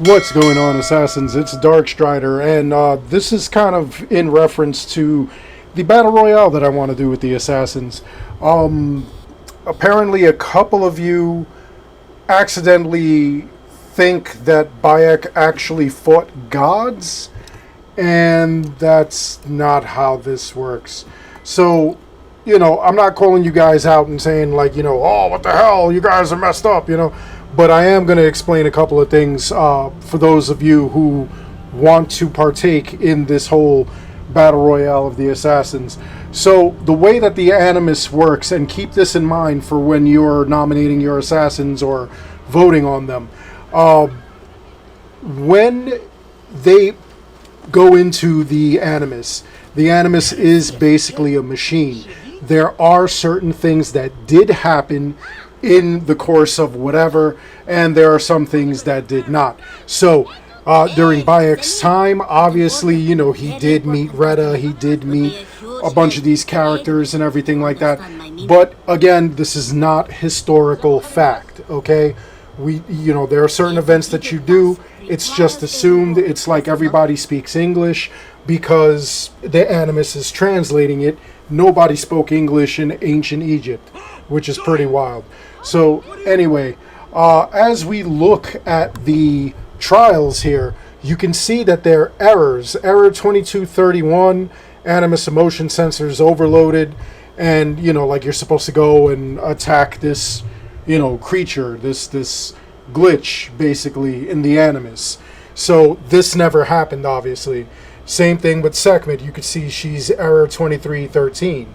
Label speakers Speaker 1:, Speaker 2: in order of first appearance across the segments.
Speaker 1: What's going on, Assassins? It's Darkstrider, and this is kind of in reference to the Battle Royale that I want to do with the Assassins. Apparently a couple of you accidentally think that Bayek actually fought gods, and that's not how this works. So, I'm not calling you guys out and saying, like, oh, what the hell, you guys are messed up, But I am going to explain a couple of things for those of you who want to partake in this whole Battle Royale of the Assassins. So, the way that the Animus works, and keep this in mind for when you're nominating your Assassins or voting on them, when they go into the Animus is basically a machine. There are certain things that did happen in the course of whatever, and there are some things that did not. So, during Bayek's time, obviously, he did meet Retta, he did meet a bunch of these characters and everything like that. But, again, this is not historical fact, okay? There are certain events that you do, it's just assumed. It's like everybody speaks English because the Animus is translating it. Nobody spoke English in ancient Egypt, which is pretty wild. So anyway, as we look at the trials here, you can see that there are errors. Error 2231, Animus emotion sensors overloaded, and like you're supposed to go and attack this creature, this glitch basically in the Animus. So this never happened, obviously. Same thing with Sekhmet. You could see she's error 2313.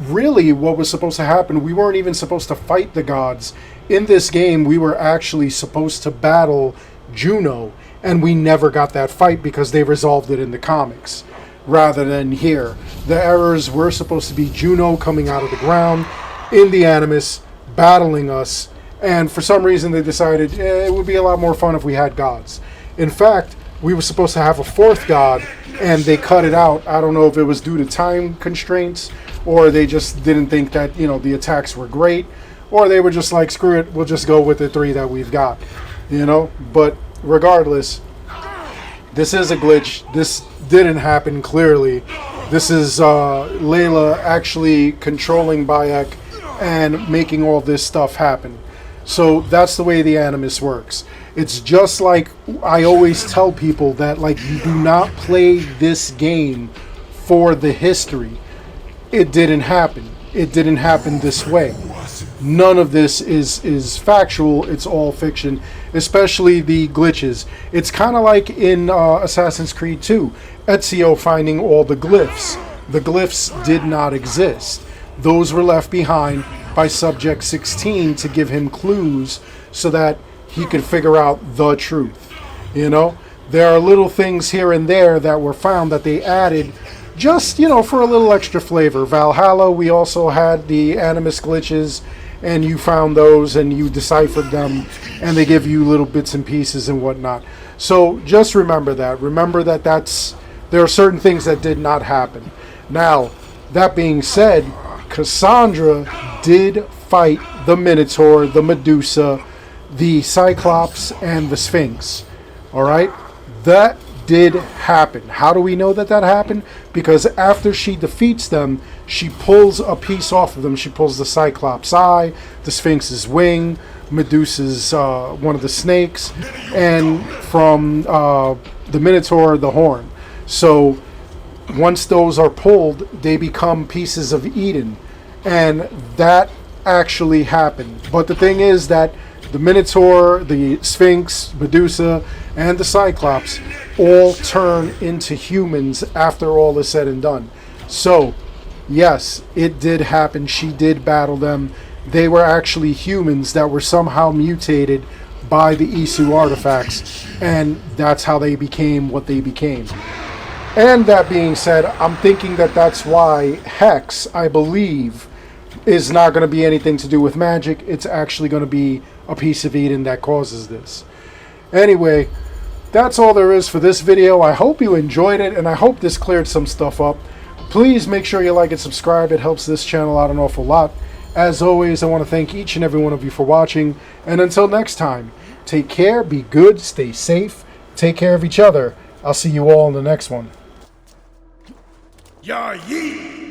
Speaker 1: Really, what was supposed to happen, we weren't even supposed to fight the gods. In this game, we were actually supposed to battle Juno, and we never got that fight because they resolved it in the comics rather than here. The errors were supposed to be Juno coming out of the ground in the Animus, battling us, and for some reason they decided it would be a lot more fun if we had gods. In fact, we were supposed to have a fourth god, and they cut it out. I don't know if it was due to time constraints, or they just didn't think that, the attacks were great, or they were just like, screw it, we'll just go with the three that we've got, But regardless, this is a glitch. This didn't happen, clearly. This is Layla actually controlling Bayek and making all this stuff happen. So that's the way the Animus works. It's just like I always tell people that, like, you do not play this game for the history. It didn't happen. It didn't happen this way. None of this is factual. It's all fiction, especially the glitches. It's kind of like in Assassin's Creed 2, Ezio finding all the glyphs. The glyphs did not exist. Those were left behind by Subject 16 to give him clues so that he could figure out the truth. There are little things here and there that were found that they added just, for a little extra flavor. Valhalla, we also had the Animus glitches, and you found those and you deciphered them, and they give you little bits and pieces and whatnot. So just remember that. Remember that there are certain things that did not happen. Now, that being said, Cassandra did fight the Minotaur, the Medusa, the Cyclops, and the Sphinx. Alright? That did happen. How do we know that happened? Because after she defeats them, she pulls a piece off of them. She pulls the Cyclops' eye, the Sphinx's wing, Medusa's one of the snakes, and from the Minotaur, the horn. So once those are pulled, they become pieces of Eden. And that actually happened. But the thing is that the Minotaur, the Sphinx, Medusa, and the Cyclops all turn into humans after all is said and done. So, yes, it did happen. She did battle them. They were actually humans that were somehow mutated by the Isu artifacts, and that's how they became what they became. And that being said, I'm thinking that that's why Hex, I believe, is not going to be anything to do with magic. It's actually going to be a piece of Eden that causes this. Anyway, that's all there is for this video. I hope you enjoyed it, and I hope this cleared some stuff up. Please make sure you like and subscribe. It helps this channel out an awful lot. As always, I want to thank each and every one of you for watching, and until next time, Take care, be good, stay safe, take care of each other. I'll see you all in the next one.
Speaker 2: Ya Yeet!